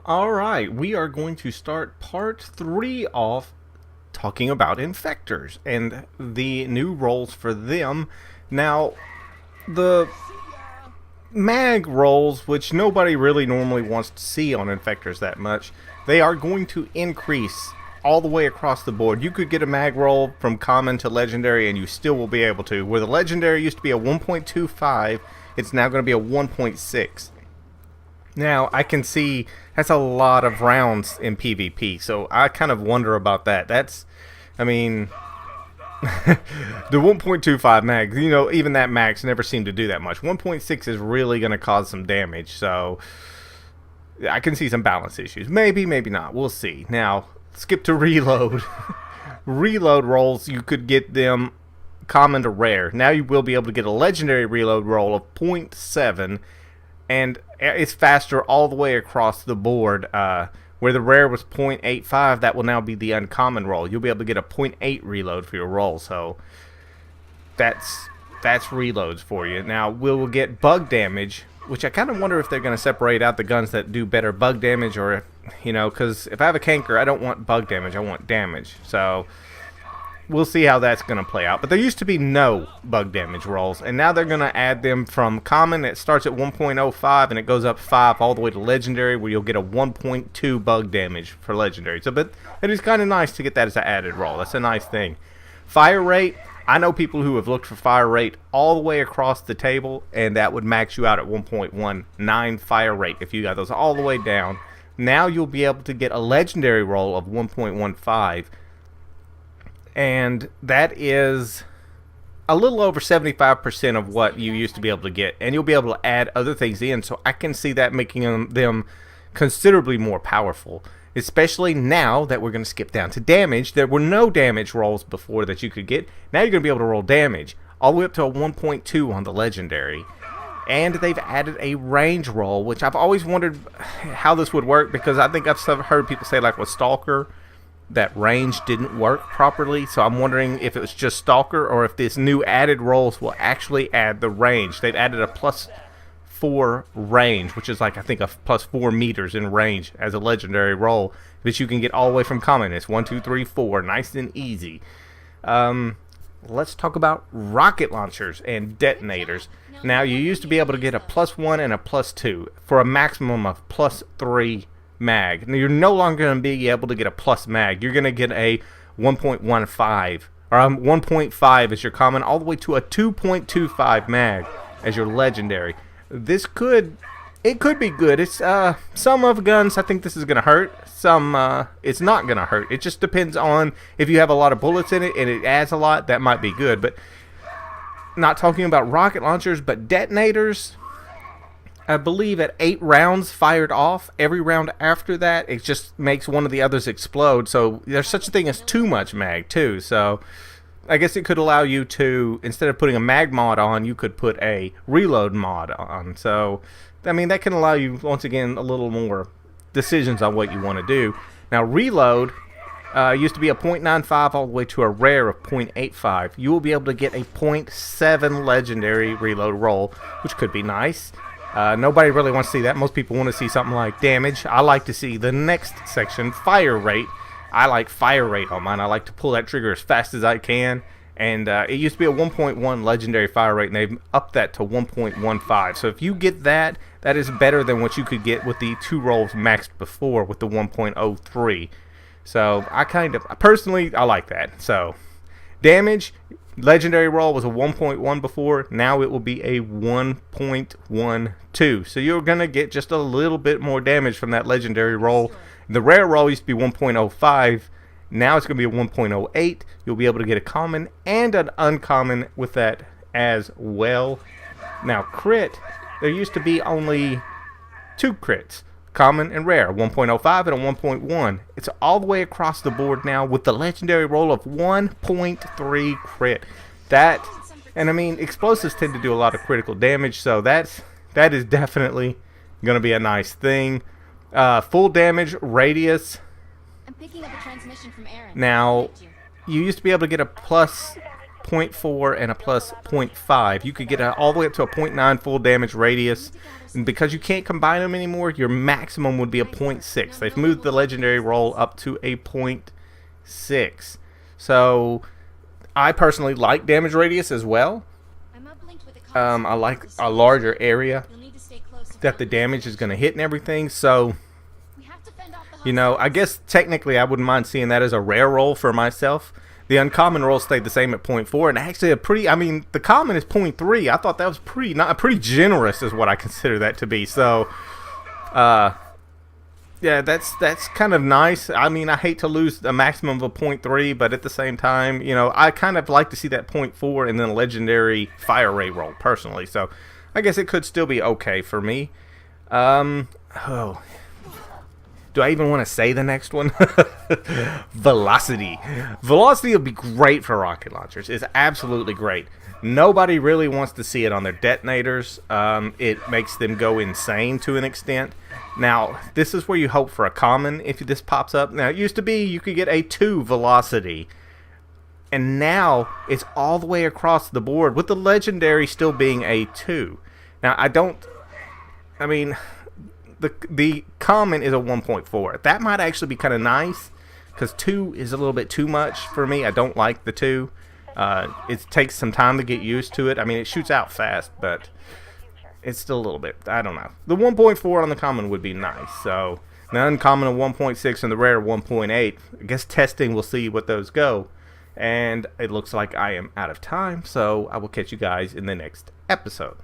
Alright, we are going to start part 3 off talking about infectors and the new roles for them. Now, the mag roles, which nobody really normally wants to see on infectors that much, they are going to increase all the way across the board. You could get a mag roll from common to legendary and you still will be able to. Where the legendary used to be a 1.25, it's now going to be a 1.6. Now, I can see that's a lot of rounds in PvP, so I kind of wonder about that. I mean, the 1.25 max, even that max never seemed to do that much. 1.6 is really going to cause some damage, so I can see some balance issues. Maybe, maybe not. We'll see. Now, skip to reload. Reload rolls, you could get them common to rare. Now you will be able to get a legendary reload roll of 0.7, and it's faster all the way across the board. Where the rare was 0.85, that will now be the uncommon roll. You'll be able to get a 0.8 reload for your roll, so that's reloads for you. Now, we'll get bug damage, which I kind of wonder if they're going to separate out the guns that do better bug damage, or, because if I have a canker, I don't want bug damage, I want damage. So we'll see how that's going to play out. But there used to be no bug damage rolls, and now they're going to add them from common. It starts at 1.05 and it goes up 5 all the way to legendary, where you'll get a 1.2 bug damage for legendary. So, but it is kind of nice to get that as an added roll. That's a nice thing. Fire rate, I know people who have looked for fire rate all the way across the table, and that would max you out at 1.19 fire rate if you got those all the way down. Now you'll be able to get a legendary roll of 1.15, and that is a little over 75% of what you used to be able to get, and you'll be able to add other things in, so I can see that making them considerably more powerful, especially now that we're going to skip down to damage. There were no damage rolls before that you could get. Now you're going to be able to roll damage all the way up to a 1.2 on the legendary, and they've added a range roll, which I've always wondered how this would work, because I think I've heard people say, like with Stalker, that range didn't work properly, so I'm wondering if it was just Stalker or if this new added rolls will actually add the range. They've added a +4 range, which is like, I think, a +4 meters in range as a legendary roll that you can get all the way from common. It's 1, 2, 3, 4, nice and easy. Let's talk about rocket launchers and detonators. Now, you used to be able to get a +1 and a +2 for a maximum of +3 mag. Now, you're no longer going to be able to get a plus mag. You're going to get a 1.15 or 1.5 as your common, all the way to a 2.25 mag as your legendary. It could be good. It's some of guns, I think this is going to hurt. Some it's not going to hurt. It just depends on if you have a lot of bullets in it and it adds a lot, that might be good. But not talking about rocket launchers, but detonators, I believe at 8 rounds fired off, every round after that, it just makes one of the others explode. So there's such a thing as too much mag, too. So I guess it could allow you to, instead of putting a mag mod on, you could put a reload mod on. So, I mean, that can allow you, once again, a little more decisions on what you want to do. Now, reload used to be a 0.95 all the way to a rare of 0.85. You will be able to get a 0.7 legendary reload roll, which could be nice. Nobody really wants to see that. Most people want to see something like damage. I like to see the next section, fire rate. I like fire rate on mine. I like to pull that trigger as fast as I can. And it used to be a 1.1 legendary fire rate, and they've upped that to 1.15. So if you get that, that is better than what you could get with the 2 rolls maxed before with the 1.03. So personally, I like that. So damage, legendary roll was a 1.1 before. Now it will be a 1.12. So you're going to get just a little bit more damage from that legendary roll. The rare roll used to be 1.05. Now it's going to be a 1.08. You'll be able to get a common and an uncommon with that as well. Now crit, there used to be only 2 crits, common and rare, 1.05 and a 1.1. It's all the way across the board now with the legendary roll of 1.3 crit. And I mean, explosives tend to do a lot of critical damage, so that is definitely going to be a nice thing. Full damage radius. I'm picking up a transmission from Aaron. Now, you used to be able to get a plus 0.4 and a plus 0.5. You could get all the way up to a 0.9 full damage radius. And because you can't combine them anymore, your maximum would be a 0.6. They've moved the legendary roll up to a 0.6. So I personally like damage radius as well. I'm uplinked with the I like a larger area You'll need to stay close to that the damage is going to hit and everything. So, We have to fend off the you know, I guess technically I wouldn't mind seeing that as a rare roll for myself. The uncommon roll stayed the same at 0.4, and actually the common is 0.3. I thought that was pretty generous is what I consider that to be. So, yeah, that's kind of nice. I mean, I hate to lose a maximum of a 0.3, but at the same time, you know, I kind of like to see that 0.4 and then a legendary fire ray roll personally. So, I guess it could still be okay for me. Do I even want to say the next one? Velocity. Velocity would be great for rocket launchers. It's absolutely great. Nobody really wants to see it on their detonators. It makes them go insane to an extent. Now, this is where you hope for a common if this pops up. Now, it used to be you could get a 2 velocity. And now, it's all the way across the board, with the legendary still being a 2. Now, the common is a 1.4. That might actually be kind of nice, because 2 is a little bit too much for me. I don't like the 2. It takes some time to get used to it. I mean, it shoots out fast, but it's still a little bit, I don't know. The 1.4 on the common would be nice. So, the uncommon of 1.6 and the rare 1.8. I guess testing, we'll see what those go. And it looks like I am out of time, so I will catch you guys in the next episode.